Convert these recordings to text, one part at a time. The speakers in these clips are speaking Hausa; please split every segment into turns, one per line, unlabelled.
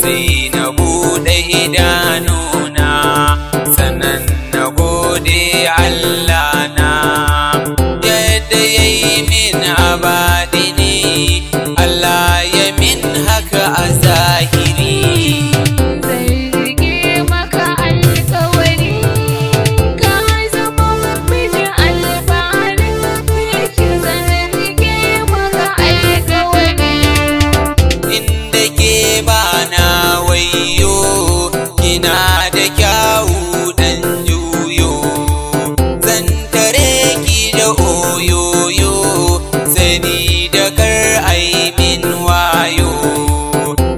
sai na buɗe idanuna sannan na gode Allah na yadda ya yi min abadini Allah ya min haka a zahiri. Kina da kyawu dan juyo zan tare ki da oyoyo sani da kar ai min wayo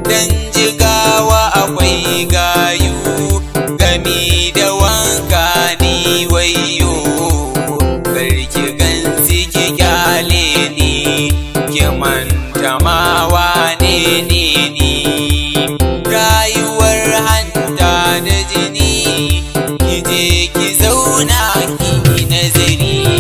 dan jigawa akwai gayu gami da wanka ni wayo karki gansi ki kyale ni ki manta ma wane ne ni rayuwar hanta da jini ki je ki zauna ki nazari.